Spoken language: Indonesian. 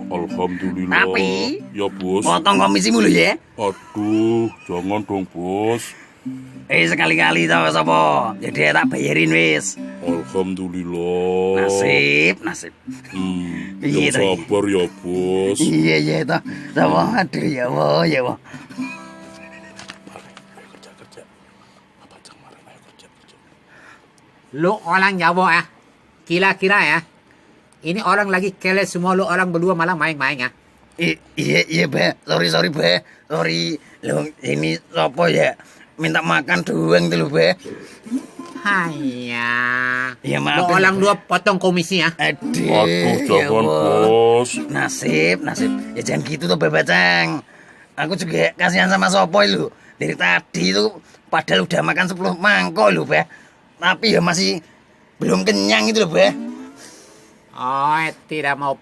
Alhamdulillah. Tapi Ya bos. potong komisimu lho ya. Aduh, jangan dong bos. Sekali-kali tau sapa. Jadi tak bayarin wis. Alhamdulillah. Nasib. Yang Iya, toh, iya. sabar ya bos. Iya toh. Sapa aduh ya Allah ya Allah. Kerja. Apa kemarin ayo kerja. Lu orang Jawa ya. Kira-kira ya. Ini orang lagi keles semua, lu orang berdua malah main-main ya. Iya Be. Sorry Be. Sorry. Loh ini sapa ya? Minta makan doang tuh lho Be. Haiya. Ya Lu maaf. orang dua potong komisi ya. Aduh, Jangan Allah. bos. Nasib. Ya jangan gitu tuh Bebacang. Aku juga kasihan sama Sopo lu. Dari tadi tuh padahal udah makan 10 mangkok lu Be. Tapi ya masih belum kenyang itu loh Be. Oh, tidak mau